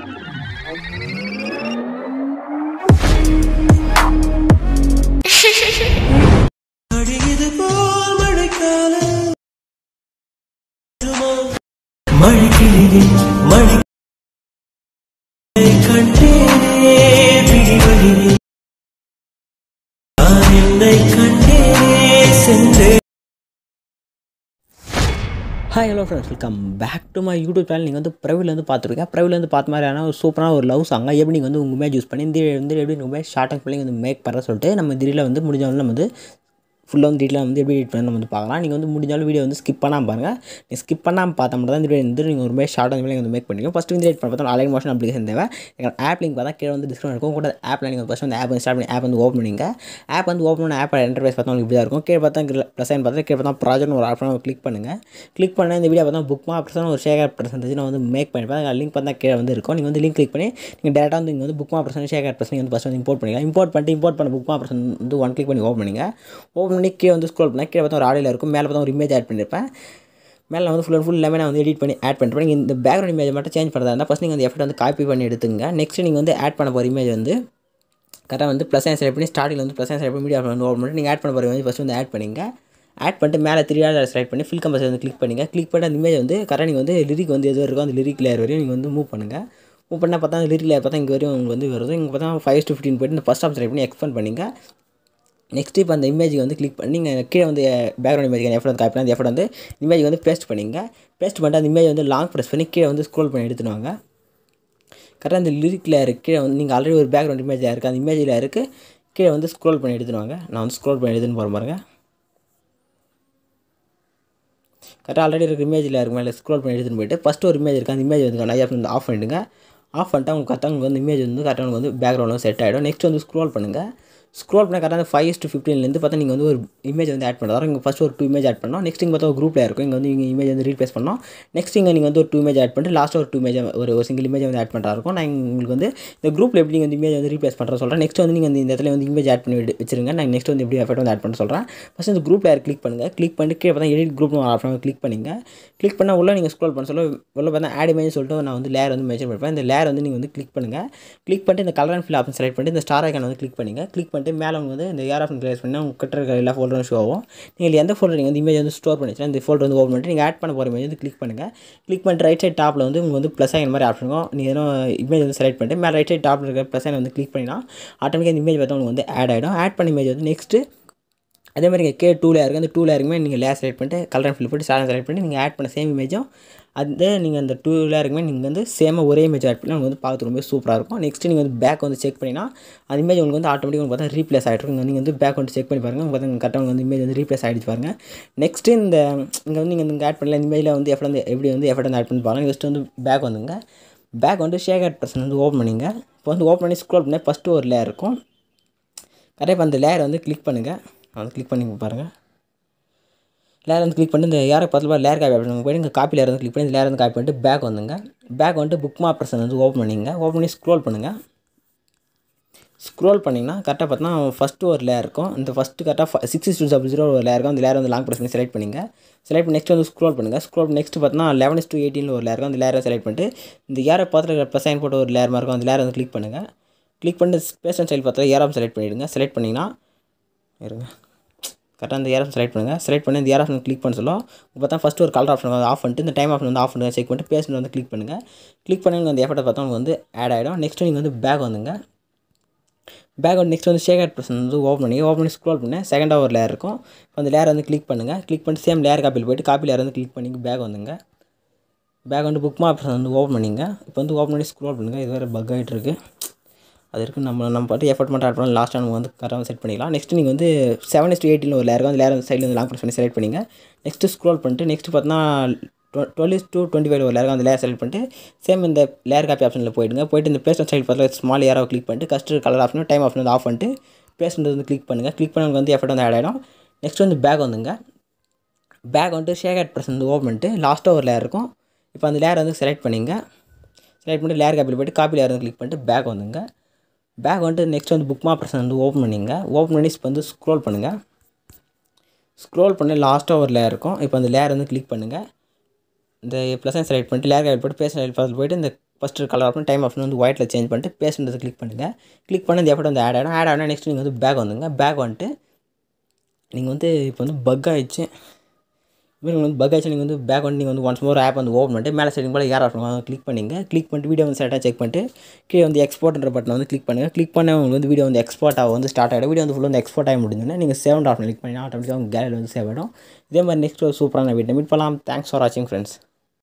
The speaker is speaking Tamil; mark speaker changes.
Speaker 1: Hi hello friends, welcome back to my YouTube channel. நீங்கள் வந்து ப்ரைவில் வந்து பார்த்துருக்கேன். ப்ரைவில் வந்து பார்த்த மாதிரியான ஒரு சூப்பரான ஒரு லவ் சாங் எப்படி நீங்கள் வந்து உங்கள் இமேஜ் யூஸ் பண்ணி இந்த வந்து எப்படி உங்கள் ஷார்ட் அண்ட் பிள்ளைங்க வந்து மேக் பண்ணுற சொல்லிட்டு நம்ம திடீரில் வந்து முடிஞ்சாலும் நம்ம வந்து ஃபுல்லாக வந்து டீட்டெயிலாக வந்து எப்படி எடிட் பண்ணி நம்ம வந்து பார்க்கலாம். நீங்கள் வந்து முடிஞ்சாலும் வீடியோ வந்து ஸ்கிப் பண்ணாமல் பாருங்கள். நீங்கள் ஸ்கிப் பண்ணாமல் பார்த்தா மட்டும் தான் இந்த வீடியோ வந்து நீங்கள் ஒரு மாதிரி ஷார்ட் அண்ட் வந்து மேக் பண்ணிக்கலாம். ஃபஸ்ட்டு வந்து எடிட் பண்ண பார்த்தா அலைன் மோஷன் அப்ளிகேஷன் தேவை. எங்கள் ஆப் லிங்க் பார்த்தா கீழே வந்து டிஸ்கிரிப்ஷன் இருக்கும். கூட ஆப்பில் நீங்கள் ஃபஸ்ட் வந்து ஆப் வந்து ஸ்டார்ட் பண்ணி ஆப் வந்து ஓப்பன் பண்ணிங்க. ஆப் வந்து ஓப்பன் பண்ண ஆப் இன்டர்ஃபேஸ் பார்த்தா உங்களுக்கு இப்படி தான் இருக்கும். கீழே பார்த்தா ப்ளஸ் சைன் பார்த்தா கீழே பார்த்தா ப்ராஜெக்ட்னு ஒரு ஆப்ஷன் கிளிக் பண்ணுங்கள். கிளிக் பண்ண இந்த வீடியோ பார்த்தா புக் மார்க் ஒரு ஷேர் பர்சன்டேஜ் நான் வந்து மேக் பண்ணிப்பேன். லிங்க் பார்த்தா கீழே வந்து இருக்கும். நீங்கள் வந்து லிங்க் கிளிக் பண்ணி நீங்கள் டேரெக்டாக வந்து இங்கே வந்து புக் மார்க் ஷேர் பர்சன் வந்து ஃபஸ்ட் வந்து இம்போர்ட் பண்ணிக்கலாம். இம்போர்ட் பண்ண புக் மார்க் வந்து ஒன் கிளிக் பண்ணி ஓப்பன் பண்ணிங்க. ஓப்பன் பண்ணி கீழே வந்து ஸ்க்ரோல் பண்ணி கீழே பார்த்தா ஒரு ஆடியில் இருக்கும். மேலே பார்த்தா ஒரு இமேஜ் ஆட் பண்ணியிருப்பேன். மேலே வந்து ஃபுல் எல்லாமே நான் வந்து எடிட் பண்ணி ஆட் பண்ணிருப்பேன். நீங்கள் இந்த பேக்ரவுண்ட் இமேஜ் மட்டும் சேஞ்ச் பண்ணுறதா இருந்தால் ஃபஸ்ட் நீங்கள் அந்த எஃபெக்ட் வந்து காப்பி பண்ணி எடுத்துங்க. நெக்ஸ்ட் நீங்கள் வந்து ஆட் பண்ண போகிற இமேஜ் வந்து கரெக்டாக வந்து ப்ளஸ் சைன் செலக்ட் பண்ணி ஸ்டார்டிங்கில் வந்து ப்ளஸ் சைன் செலக்ட் பண்ணி மீடியா வந்து ஓப்பன் பண்ணி நீங்கள் ஆட் பண்ண போகிற இமேஜ் ஃபஸ்ட் வந்து ஆட் பண்ணிங்க. ஆட் பண்ணிட்டு மேலே 3 டாட் செலக்ட் பண்ணி ஃபில் கம்பஸ் வந்து கிளிக் பண்ணிங்க. கிளிக் பண்ணி அந்த இமேஜ் வந்து கரெக்டாக நீங்கள் வந்து லிரிக் வந்து எது இருக்கோ அந்த லிரிக் லேயர் வரையும் நீங்கள் வந்து மூவ் பண்ணுங்கள். மூவ் பண்ணால் பார்த்தா அந்த லிரிக் லேயர் பார்த்தா இங்கே வரையும் உங்களுக்கு வந்து வருது. இங்கே பார்த்தா 5:15 போய்ட்டு இந்த ஃபஸ்ட் ஆப் செலக்ட் பண்ணி எக்ஸ்பெண்ட் பண்ணிங்க. நெக்ஸ்ட் இப்போ அந்த இமேஜுக்கு வந்து கிளிக் பண்ணி நீங்கள் கீழே வந்து பேக்ரவுண்ட் இமேஜ் எஃபர்ட் வந்து காப்பி பண்ணி அந்த எஃபர்ட் வந்து இமேஜ் வந்து பேஸ்ட் பண்ணிங்க. பேஸ்ட் பண்ணிட்டு அந்த இமேஜ் வந்து லாங் ப்ரெஸ் பண்ணி கீழே வந்து ஸ்க்ரோல் பண்ணி எடுத்துடுவாங்க. கரெக்டாக அந்த லிரிக்கில் இருக்குது கீழே வந்து நீங்கள் ஆல்ரெடி ஒரு பேக்ரவுண்ட் இமேஜ் இருக்குது அந்த இமேஜில் இருக்குது கீழே வந்து ஸ்க்ரோல் பண்ணி எடுத்துடுவாங்க. நான் வந்து ஸ்க்ரோல் பண்ணி எடுத்துன்னு போகிற பாருங்க. கரெக்டாக ஆல்ரெடி இருக்கிற இமேஜில் இருக்கு மேலே ஸ்க்ரோல் பண்ணி எடுத்துன்னு போய்ட்டு ஃபஸ்ட்டு ஒரு இமேஜ் இருக்குது அந்த இமேஜ் வந்து நிறையா வந்து ஆஃப் பண்ணிவிடுங்க. ஆஃப் பண்ணிட்டு அவங்க கரெக்டாக உங்களுக்கு வந்து இமேஜ் வந்து கரெக்டாக வந்து பேக்ரவுண்டில் செட் ஆகிடும். நெக்ஸ்ட் வந்து ஸ்க்ரோல் பண்ணுங்கள். ஸ்க்ரோல் பண்ணால் கரெக்டாக 5:15 பார்த்தா நீங்கள் வந்து ஒரு இமேஜ் வந்து ஆட் பண்ணுறதா இங்கே ஃபஸ்ட் ஒரு 2 இமேஜ் ஆட் பண்ணோம். நெக்ஸ்ட் இங்கே பார்த்தா ஒரு குரூப்பில் இருக்கும். இங்கே வந்து இங்கே இமேஜ் வந்து ரீப்ளேஸ் பண்ணோம். நெக்ஸ்ட் இங்கே நீங்கள் வந்து ஒரு 2 இமேஜ் ஆட் பண்ணிட்டு லாஸ்ட்டாக ஒரு 2 இமேஜ் ஒரு சிங்கிள் இமேஜ் வந்து ஆட் பண்ணுறா இருக்கும். நான் உங்களுக்கு வந்து இந்த குரூப்பில் எப்படி நீங்கள் வந்து இமேஜ் வந்து ரீப்ளேஸ் பண்ணுற சொல்கிறேன். நெக்ஸ்ட் வந்து நீங்கள் இந்த இடத்துல வந்து இமேஜ் ஆட் பண்ணி வச்சுருங்க. நான் நெக்ஸ்ட் வந்து எப்படி எஃபெக்ட் வந்து ஆட் பண்ண சொல்கிறேன். ஃபஸ்ட் இந்த குரூப் லேயர் கிளிக் பண்ணுங்கள். கிளிக் பண்ணிட்டு கீழே பார்த்தா எடிட் குரூப் ஆப்ஷன் கிளிக் பண்ணிங்க. கிளிக் பண்ணால் உள்ள நீங்கள் ஸ்க்ரோல் பண்ண சொல்ல உள்ள பார்த்தா ஆட் இமேஜ் சொல்லிட்டு நான் வந்து லேயர் வந்து மென்ஷன் பண்ணிப்பேன். இந்த லேயர் வந்து நீங்கள் வந்து கிளிக் பண்ணுங்கள். கிளிக் பண்ணிட்டு இந்த colour and fill option select பண்ணிட்டு இந்த ஸ்டார் ஐக்கான் வந்து கிளிக் பண்ணுங்கள். கிளிக் பண்ணிட்டு மேலே வந்து இந்த ஏர் ஆப்ஷன் கிளிக் பண்ணால் உங்கள் கிட்ட இருக்கிற எல்லா ஃபோல்டரும் ஷோ ஆகும். நீங்கள் எந்த ஃபோல்டர் நீங்கள் வந்து இமேஜ் வந்து ஸ்டோர் பண்ணிச்சுன்னா இந்த ஃபோல்டர் வந்து ஓப்பன் பண்ணிட்டு நீங்கள் ஆட் பண்ண போகிற இமேஜ் வந்து கிளிக் பண்ணுங்கள். கிளிக் பண்ணிட்டு ரைட் சைட் டாப்பில் வந்து உங்களுக்கு வந்து ப்ளஸ் ஐக்கன் மாதிரி ஆப்ஷன் இருக்கும். நீங்கள் ஏதோ இமேஜ் வந்து செலக்ட் பண்ணிட்டு மேலே ரைட் சைட் டாப்பில் இருக்கிற ப்ளஸ் ஐக்கன் வந்து கிளிக் பண்ணினா ஆட்டோமேட்டிக்காக இந்த இமேஜ் பார்த்தா உங்களுக்கு வந்து ஆட் ஆகிடும். ஆட் பண்ண இமேஜ் வந்து நெக்ஸ்ட்டு அதே மாதிரி இங்கே டூ லேயர் இருக்குது. அந்த 2 லேயருக்குமே நீங்கள் லேயர் செலக்ட் பண்ணிட்டு கலர் அண்ட் ஃபில் போட்டு ஸ்டார் செலக்ட் பண்ணி நீங்கள் ஆட் பண்ண சேம் இமேஜும் அதே நீங்கள் அந்த 2 லேயருக்குமே நீங்கள் வந்து சேமாக ஒரே இமேஜ் ஆட் பண்ணி உங்களுக்கு வந்து பார்த்து ரொம்ப சூப்பராக இருக்கும். நெக்ஸ்ட் நீங்கள் வந்து பேக் வந்து செக் பண்ணினா அந்த இமேஜ் உங்களுக்கு வந்து ஆட்டோமேட்டிக்காக பார்த்தா ரீப்ளேஸ் ஆகிட்டு நீங்கள் வந்து பேக் வந்து செக் பண்ணி பாருங்கள். உங்களுக்கு பார்த்தா கரெக்டாக வந்து இமேஜ் வந்து ரீப்ளேஸ் ஆகிடுச்சு பாருங்கள். நெக்ஸ்ட்டு இந்த இங்கே வந்து நீங்கள் இங்கே ஆட் பண்ணல இந்த இமேஜில் வந்து எப்படி வந்து எஃபெக்ட் வந்து ஆட் பண்ணி பாருங்கள். நெக்ஸ்ட் வந்து பேக் வந்துங்க. பேக் வந்து ஷேர் பர்சன் வந்து ஓப்பன் பண்ணிங்க. இப்போ வந்து ஓப்பன் பண்ணி ஸ்க்ரோல் பண்ணி ஃபஸ்ட்டு ஒரு லேயர் இருக்கும். கரெக்டாக இப்போ அந்த லேயர் வந்து கிளிக் பண்ணுங்கள். வந்து கிளிக் பண்ணி பாருங்கள். லேயர் வந்து கிளிக் பண்ணி இந்த யாரை பக்கத்தில் லேயர் காப்பி பண்ணி போய்ட்டு இங்கே காப்பி லேயர் வந்து கிளிக் பண்ணி இந்த லேயர் வந்து காப்பி பண்ணிட்டு பேக் வந்துங்க. பேக் வந்துட்டு புக் மார்க் பர்சன் வந்து ஓப்பன் பண்ணிங்க. ஓப்பன் பண்ணி ஸ்க்ரோல் பண்ணுங்கள். ஸ்க்ரோல் பண்ணிங்கன்னா கரெக்டாக பார்த்தீங்கன்னா ஃபஸ்ட்டு ஒரு லேயர் இருக்கும். இந்த ஃபஸ்ட்டு கரெக்டாக 6:00 ஒரு லேயர் இருக்கும். அந்த லேயர் வந்து லாங் ப்ரெஸ் பண்ணி செலக்ட் பண்ணிங்க. செலக்ட் பண்ணி நெக்ஸ்ட் வந்து ஸ்க்ரோல் பண்ணுங்கள். ஸ்க்ரோல் நெக்ஸ்ட் பார்த்தீங்கன்னா 11:18 ஒரு லேயர் இருக்கும். அந்த லேயரை செலக்ட் பண்ணிட்டு இந்த யாரை பார்த்துட்டு ப்ளஸ் சைன் போட்டு ஒரு லேயர் மாதிரி இருக்கும். அந்த லேயர் வந்து கிளிக் பண்ணுங்கள். கிளிக் பண்ணிட்டு ஸ்பேஸ் அண்ட் ஸ்டைல் பார்த்தா ஏராம் செலக்ட் பண்ணிவிடுங்க. செலக்ட் பண்ணிங்கன்னா இருங்க கரெக்டாக அந்த ஏர் ஆப்ஷன் செலக்ட் பண்ணுங்கள். செலக்ட் பண்ணி இந்த ஏர் ஆப்ஷன் கிளிக் பண்ண சொல்லும். பார்த்தா ஃபஸ்ட்டு ஒரு கலர் ஆப்ஷன் வந்து ஆஃப் பண்ணிட்டு இந்த டைம் ஆப்ஷன் வந்து ஆஃப் பண்ணுங்கள். செக் பண்ணிட்டு பேஸ்ட் வந்து கிளிக் பண்ணுங்கள். கிளிக் பண்ணி அந்த எஃபெக்ட்டை பார்த்தா உங்களுக்கு வந்து ஆட் ஆகிடும். நெக்ஸ்ட் நீங்கள் வந்து பேக் வந்துங்க. பேக் வந்து நெக்ஸ்ட் வந்து ஷேக் பர்சன் வந்து ஓப்பன் பண்ணி ஸ்க்ரோல் பண்ணி செகண்டாக ஒரு லேயர் இருக்கும். அந்த லேயர் வந்து கிளிக் பண்ணுங்கள். கிளிக் பண்ணிட்டு சேம் லேயர் காப்பியில் போய்ட்டு காப்பி லேயர் வந்து கிளிக் பண்ணி பேக் வந்துங்க. பேக் வந்து புக் மார்க் பர்சன் வந்து ஓப்பன் பண்ணிங்க. இப்போ வந்து ஓப்பன் பண்ணி ஸ்க்ரோல் பண்ணுங்கள். இது வேறு பக் ஆகிட்டு இருக்குது. அது இருக்குது நம்ம பாட்டு எஃபர்ட் மட்டும் ஆட் பண்ணலாம். லாஸ்ட்டாக நம்ம வந்து கரெக்டாக செட் பண்ணிக்கலாம். நெக்ஸ்ட் நீங்கள் வந்து 7:18 ஒரு லேயர் இருக்கும். அந்த லேயர் வந்து சைடில் வந்து லாங் ப்ரெஸ் பண்ணி செலக்ட் பண்ணிங்க. நெக்ஸ்ட்டு ஸ்க்ரோல் பண்ணிட்டு நெக்ஸ்ட் பார்த்தீங்கன்னா 12:25 ஒரு லேயர் இருக்கும். அந்த லேயர் செலக்ட் பண்ணிட்டு சேம் இந்த லேயர் காப்பி ஆப்ஷனில் போய்ட்டு இந்த பேஸ்ட் ஸ்டைல் பார்த்து ஸ்மால் ஏராவை கிளிக் பண்ணிட்டு கஸ்ட் கலர் ஆப்ஷன் டைம் ஆப்ஷன் வந்து ஆஃப் பண்ணிட்டு பேஸ்ட் வந்து கிளிக் பண்ணுங்கள். கிளிக் பண்ணவங்க வந்து எஃபர்ட் வந்து ஆட் ஆகிடும். நெக்ஸ்ட் வந்து பேக் வந்துங்க. பேக் வந்து ஷேக் பர்சன் வந்து ஓப்பன் பண்ணிட்டு லாஸ்ட்டாக ஒரு லேயர் இருக்கும். இப்போ அந்த லேயர் வந்து செலக்ட் பண்ணிங்க. செலக்ட் பண்ணிட்டு லேயர் காப்பியில் போய்ட்டு காப்பி லேயர் வந்து கிளிக் பண்ணிட்டு பேக் வந்துங்க. பேக் வந்துட்டு நெக்ஸ்ட் வந்து புக் மார்க் பர்சன் வந்து ஓப்பன் பண்ணிங்க. ஓப்பன் பண்ணி இப்போ வந்து ஸ்க்ரோல் பண்ணுங்கள். ஸ்க்ரோல் பண்ணி லாஸ்ட்டாக ஒரு லேயர் இருக்கும். இப்போ அந்த லேயர் வந்து கிளிக் பண்ணுங்கள். இந்த ப்ளஸ் செலக்ட் பண்ணிட்டு லேயர் காப்பி போட்டு பேஸ்ட் ஸ்டைல் பார்த்து போய்ட்டு இந்த first colour option time option வந்து ஒயிட்டில் சேஞ்ச் பண்ணிட்டு பேஸ்ட்ன்றதை கிளிக் பண்ணுங்கள். கிளிக் பண்ணி இந்த எஃபெக்ட் வந்து ஆட் ஆகிடும். நெக்ஸ்ட் நீங்கள் வந்து பேக் வந்துங்க. பேக் வந்துட்டு நீங்கள் வந்து இப்போ வந்து பக் ஆகிடுச்சு. நீங்கள் வந்து பக் ஆகிடுச்சு. நீங்கள் வந்து பேக் வந்து நீங்கள் வந்து ஒன்ஸ் மோர் ஆப் வந்து ஓப்பன் பண்ணிட்டு மேலே செட்டிங் போல் ஏர் ஆப்ஷன் கிளிக் பண்ணிங்க. கிளிக் பண்ணிட்டு வீடியோ வந்து செட்டாக செக் பண்ணிட்டு கீழே வந்து எக்ஸ்போர்ட்ன்ற பட்டனை வந்து கிளிக் பண்ணுங்கள். கிளிக் பண்ண உங்களுக்கு வந்து வீடியோ வந்து எக்ஸ்போர்ட் ஆக வந்து ஸ்டார்ட் ஆகிடும். வீடியோ வந்து ஃபுல்லாக வந்து எக்ஸ்போர்ட் ஆகி முடிஞ்சோன்னா நீங்கள் சேவ் ஆப்ஷன் கிளிக் பண்ணி ஆட்டோமேட்டிக்காக உங்கள் கேலரி வந்து சேவ் ஆகிடும். இதே மாதிரி நெக்ஸ்ட் ஒரு சூப்பரான வீடியோ மீட் பண்ணலாம். தேங்க்ஸ் ஃபார் வாட்சிங் ஃப்ரெண்ட்ஸ்.